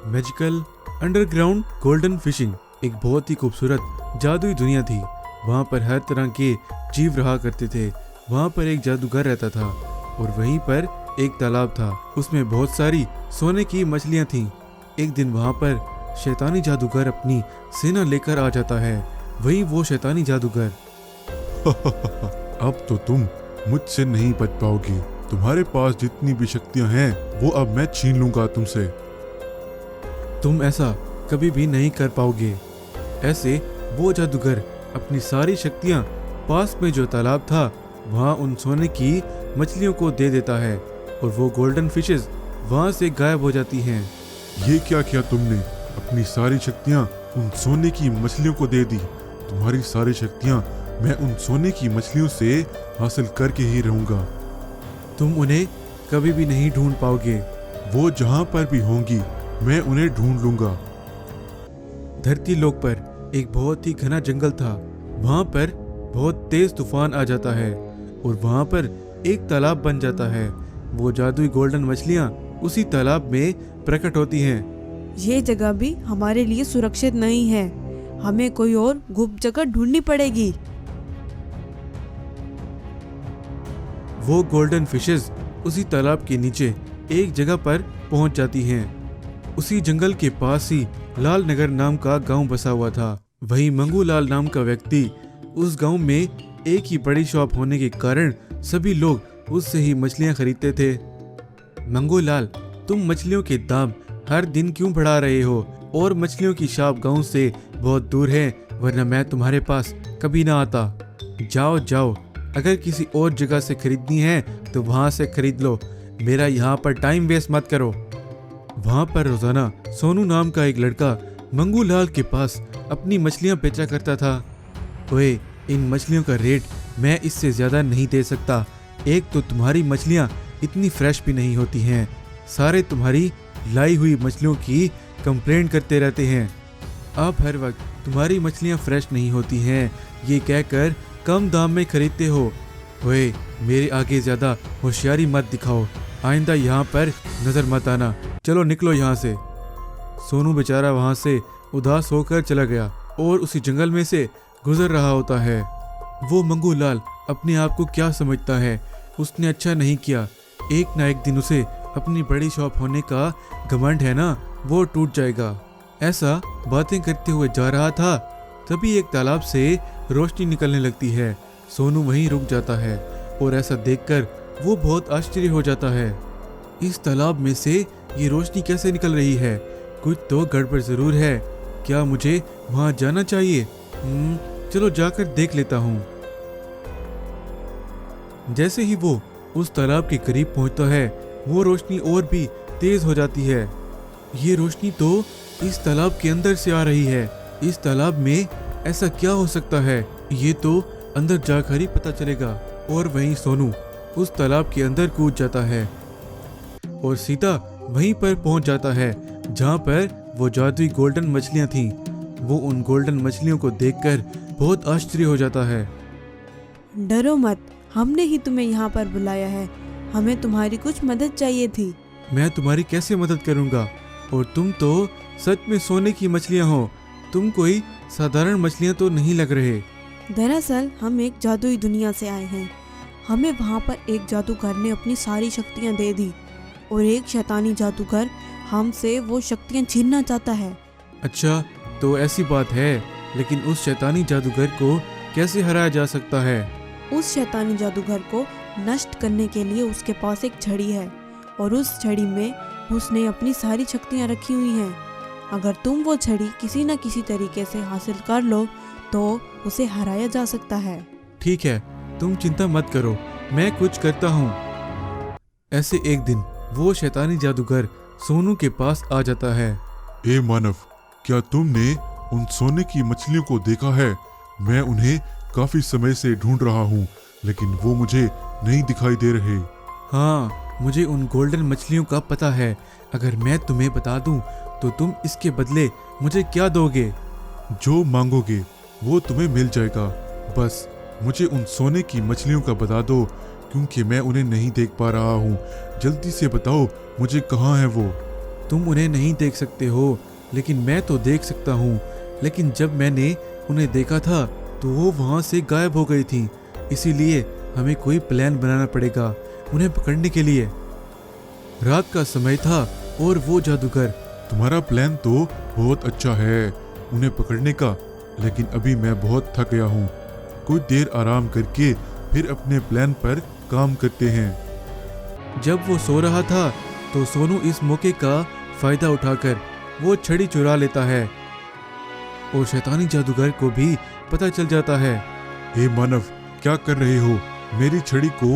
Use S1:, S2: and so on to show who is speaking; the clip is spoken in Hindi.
S1: मैजिकल अंडरग्राउंड गोल्डन फिशिंग एक बहुत ही खूबसूरत जादुई दुनिया थी। वहाँ पर हर तरह के जीव रहा करते थे। वहाँ पर एक जादूगर रहता था और वहीं पर एक तालाब था। उसमें बहुत सारी सोने की मछलियाँ थीं। एक दिन वहाँ पर शैतानी जादूगर अपनी सेना लेकर आ जाता है। वही वो शैतानी जादूगर।
S2: अब तो तुम मुझसे नहीं बच पाओगी। तुम्हारे पास जितनी भी शक्तियां हैं वो अब मैं छीन लूंगा तुमसे।
S1: तुम ऐसा कभी भी नहीं कर पाओगे। ऐसे वो जादूगर अपनी सारी शक्तियां पास में जो तालाब था वहाँ उन सोने की मछलियों को दे देता है और वो गोल्डन फिशेस वहाँ से गायब हो जाती हैं।
S2: ये क्या किया तुमने? अपनी सारी शक्तियां उन सोने की मछलियों को दे दी। तुम्हारी सारी शक्तियां मैं उन सोने की मछलियों से हासिल करके ही रहूंगा।
S1: तुम उन्हें कभी भी नहीं ढूंढ पाओगे।
S2: वो जहां पर भी होंगी मैं उन्हें ढूंढ लूंगा।
S1: धरती लोक पर एक बहुत ही घना जंगल था। वहाँ पर बहुत तेज तूफान आ जाता है और वहाँ पर एक तालाब बन जाता है। वो जादुई गोल्डन मछलियाँ उसी तालाब में प्रकट होती हैं।
S3: ये जगह भी हमारे लिए सुरक्षित नहीं है। हमें कोई और गुप्त जगह ढूंढनी पड़ेगी।
S1: वो गोल्डन फिशेस उसी तालाब के नीचे एक जगह पर पहुंच जाती हैं। उसी जंगल के पास ही लाल नगर नाम का गांव बसा हुआ था। वही मंगू लाल नाम का व्यक्ति, उस गांव में एक ही बड़ी शॉप होने के कारण सभी लोग उससे ही मछलियां खरीदते थे। मंगू लाल, तुम मछलियों के दाम हर दिन क्यों बढ़ा रहे हो? और मछलियों की शॉप गांव से बहुत दूर है, वरना मैं तुम्हारे पास कभी ना आता। जाओ जाओ, अगर किसी और जगह से खरीदनी है तो वहां से खरीद लो। मेरा यहाँ पर टाइम वेस्ट मत करो। वहाँ पर रोजाना सोनू नाम का एक लड़का मंगू लाल के पास अपनी मछलियाँ बेचा करता था। ओए, इन मछलियों का रेट मैं इससे ज्यादा नहीं दे सकता। एक तो तुम्हारी मछलियाँ इतनी फ्रेश भी नहीं होती हैं। सारे तुम्हारी लाई हुई मछलियों की कंप्लेंट करते रहते हैं। आप हर वक्त तुम्हारी मछलियाँ फ्रेश नहीं होती हैं ये कहकर कम दाम में खरीदते हो। ओए, मेरे आगे ज्यादा होशियारी मत दिखाओ। आइंदा यहाँ पर नजर मत आना। चलो निकलो यहाँ से। सोनू बेचारा वहाँ से उदास होकर चला गया और उसी जंगल में से गुजर रहा होता है। वो मंगू लाल अपने आप को क्या समझता है? उसने अच्छा नहीं किया। एक ना एक दिन उसे अपनी बड़ी शॉप होने का घमंड है ना, वो टूट जाएगा। ऐसा बातें करते हुए जा रहा था, तभी एक तालाब से रोशनी निकलने लगती है। सोनू वहीं रुक जाता है और ऐसा देखकर वो बहुत आश्चर्य हो जाता है। इस तालाब में से ये रोशनी कैसे निकल रही है? कुछ तो गड़बड़ जरूर है। क्या मुझे वहां जाना चाहिए? चलो जाकर देख लेता हूँ। जैसे ही वो उस तालाब के करीब पहुंचता है, वो रोशनी और भी तेज हो जाती है। ये रोशनी तो इस तालाब के अंदर से आ रही है। इस तालाब में ऐसा क्या हो सकता है? ये तो अंदर जाकर ही पता चलेगा। और वहीं सोनू उस तालाब के अंदर कूद जाता है और सीधा वहीं पर पहुंच जाता है जहां पर वो जादुई गोल्डन मछलियां थीं। वो उन गोल्डन मछलियों को देखकर बहुत आश्चर्य हो जाता है।
S3: डरो मत, हमने ही तुम्हें यहाँ पर बुलाया है। हमें तुम्हारी कुछ मदद चाहिए थी।
S1: मैं तुम्हारी कैसे मदद करूंगा? और तुम तो सच में सोने की मछलियां हो। तुम कोई साधारण मछलियां तो नहीं लग रहे।
S3: दरअसल हम एक जादुई दुनिया से आए हैं। हमें वहाँ पर एक जादूगर ने अपनी सारी शक्तियाँ दे दी और एक शैतानी जादूगर हमसे वो शक्तियाँ छीनना चाहता है।
S1: अच्छा, तो ऐसी बात है। लेकिन उस शैतानी जादूगर को कैसे हराया जा सकता है?
S3: उस शैतानी जादूगर को नष्ट करने के लिए उसके पास एक छड़ी है और उस छड़ी में उसने अपनी सारी शक्तियाँ रखी हुई हैं। अगर तुम वो छड़ी किसी न किसी तरीके से हासिल कर लो तो उसे हराया जा सकता है।
S1: ठीक है, तुम चिंता मत करो, मैं कुछ करता हूँ। ऐसे एक दिन वो शैतानी जादूगर सोनू के पास आ जाता है।
S2: ए मानव, क्या तुमने उन सोने की मछलियों को देखा है? मैं उन्हें काफी समय से ढूंढ रहा हूँ, लेकिन वो मुझे नहीं दिखाई दे रहे।
S1: हाँ, मुझे उन गोल्डन मछलियों का पता है। अगर मैं तुम्हें बता दूं तो तुम इसके बदले मुझे क्या दोगे?
S2: जो मांगोगे वो तुम्हें मिल जाएगा। बस मुझे उन सोने की मछलियों का बता दो, क्योंकि मैं उन्हें नहीं देख पा रहा हूँ। जल्दी से बताओ मुझे कहाँ है वो।
S1: तुम उन्हें नहीं देख सकते हो, लेकिन मैं तो देख सकता हूँ। लेकिन जब मैंने उन्हें देखा था तो वो वहाँ से गायब हो गई थी, इसीलिए हमें कोई प्लान बनाना पड़ेगा उन्हें पकड़ने के लिए। रात का समय था और वो जादूगर,
S2: तुम्हारा प्लान तो बहुत अच्छा है उन्हें पकड़ने का, लेकिन अभी मैं बहुत थक गया हूँ। कुछ देर आराम करके फिर अपने प्लान पर काम करते हैं।
S1: जब वो सो रहा था तो सोनू इस मौके का फायदा उठाकर वो छड़ी चुरा लेता है और शैतानी जादूगर को भी पता चल जाता है।
S2: हे मानव, क्या कर रहे हो? मेरी छड़ी को